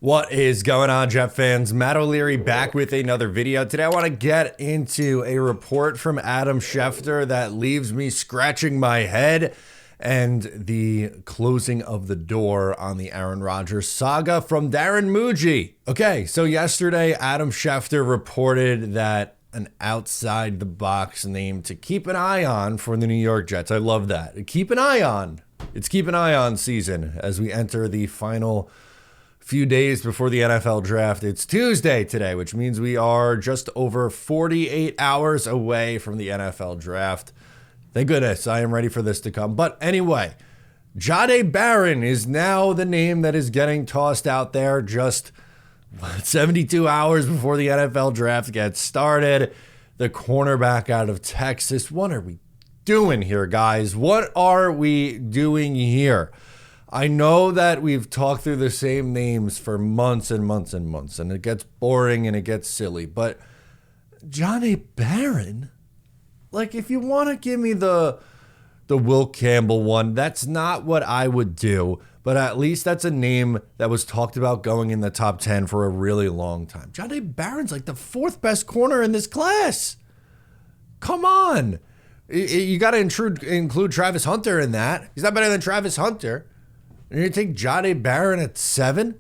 What is going on, Jet fans? Matt O'Leary back with another video. Today I want to get into a report from Adam Schefter that leaves me scratching my head and the closing of the door on the Aaron Rodgers saga from Darren Mougey. Okay, so yesterday Adam Schefter reported that an outside the box name to keep an eye on for the New York Jets. I love that. Keep an eye on. It's keep an eye on season as we enter the final few days before the NFL draft. It's Tuesday today, which means we are just over 48 hours away from the NFL draft. Thank goodness I am ready for this to come. But anyway, Jahdae Barron is now the name that is getting tossed out there just 72 hours before the NFL draft gets started. The cornerback out of Texas. What are we doing here, guys? What are we doing here? I know that we've talked through the same names for months and months and months, and it gets boring and it gets silly, but Jahdae Barron, like, if you want to give me the Will Campbell one, that's not what I would do, but at least that's a name that was talked about going in the top 10 for a really long time. Jahdae Barron's like the fourth best corner in this class. Come on. You got to include Travis Hunter in that. He's not better than Travis Hunter. And you take Jahdae Barron at 7?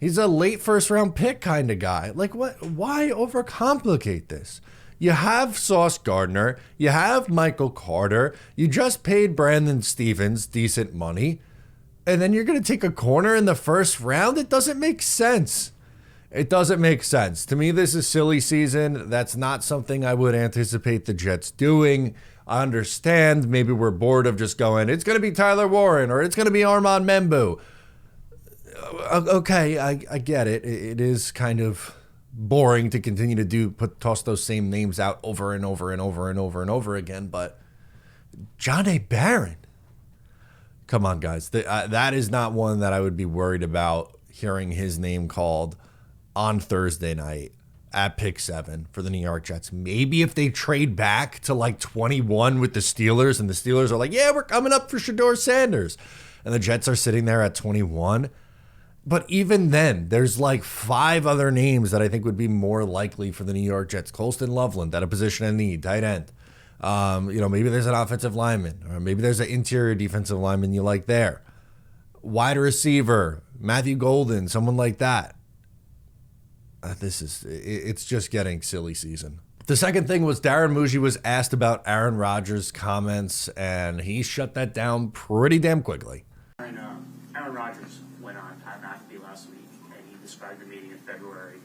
He's a late first round pick kind of guy. Like, what? Why overcomplicate this? You have Sauce Gardner. You have Michael Carter. You just paid Brandon Stevens decent money. And then you're going to take a corner in the first round? It doesn't make sense. It doesn't make sense. To me, this is silly season. That's not something I would anticipate the Jets doing. I understand maybe we're bored of just going, it's going to be Tyler Warren or it's going to be Armand Membu. Okay, I get it. It is kind of boring to continue to toss those same names out over and over and over and over and over again. But Jahdae Barron, come on, guys. That is not one that I would be worried about hearing his name called on Thursday night at pick 7 for the New York Jets. Maybe if they trade back to like 21 with the Steelers and the Steelers are like, yeah, we're coming up for Shedeur Sanders. And the Jets are sitting there at 21. But even then, there's like 5 other names that I think would be more likely for the New York Jets. Colston Loveland at a position of need, tight end. Maybe there's an offensive lineman, or maybe there's an interior defensive lineman you like there. Wide receiver, Matthew Golden, someone like that. It's just getting silly season. The second thing was Darren Mougey was asked about Aaron Rodgers' comments, and he shut that down pretty damn quickly. Aaron Rodgers went on Pat McAfee last week, and he described the meeting in February.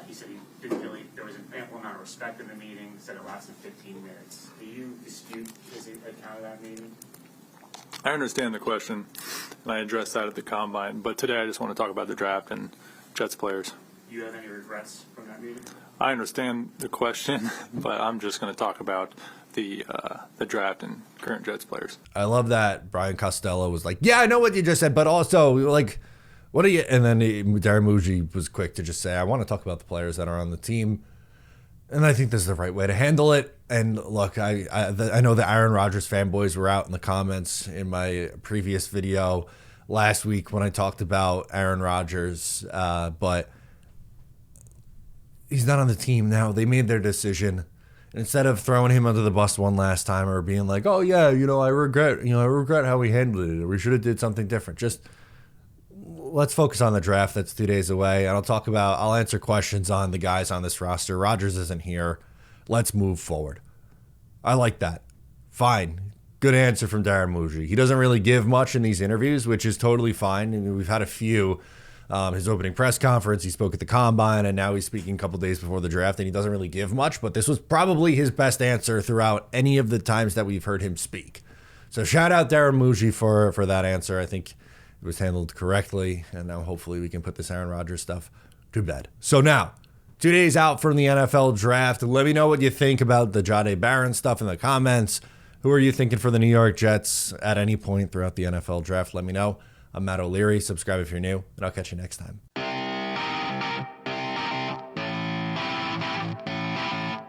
He said he didn't really, there was an ample amount of respect in the meeting, said it lasted 15 minutes. Do you dispute his account of that meeting? I understand the question, and I addressed that at the Combine, but today I just want to talk about the draft and Jets players. Do you have any regrets from that meeting? I understand the question, but I'm just going to talk about the draft and current Jets players. I love that Brian Costello was like, yeah, I know what you just said, but also, like, what are you? And then Darren Mougey was quick to just say, I want to talk about the players that are on the team. And I think this is the right way to handle it. And look, I know the Aaron Rodgers fanboys were out in the comments in my previous video last week when I talked about Aaron Rodgers, but he's not on the team now. They made their decision. Instead of throwing him under the bus one last time or being like, oh yeah, I regret how we handled it, or we should have did something different. Just let's focus on the draft that's 2 days away. And I'll answer questions on the guys on this roster. Rodgers isn't here. Let's move forward. I like that. Fine. Good answer from Darren Mougey. He doesn't really give much in these interviews, which is totally fine. I mean, we've had a few. His opening press conference, he spoke at the Combine, and now he's speaking a couple days before the draft, and he doesn't really give much, but this was probably his best answer throughout any of the times that we've heard him speak. So shout out Darren Mougey for that answer. I think it was handled correctly, and now hopefully we can put this Aaron Rodgers stuff to bed. So now, 2 days out from the NFL draft, let me know what you think about the Jahdae Barron stuff in the comments. Who are you thinking for the New York Jets at any point throughout the NFL draft? Let me know. I'm Matt O'Leary. Subscribe if you're new, and I'll catch you next time.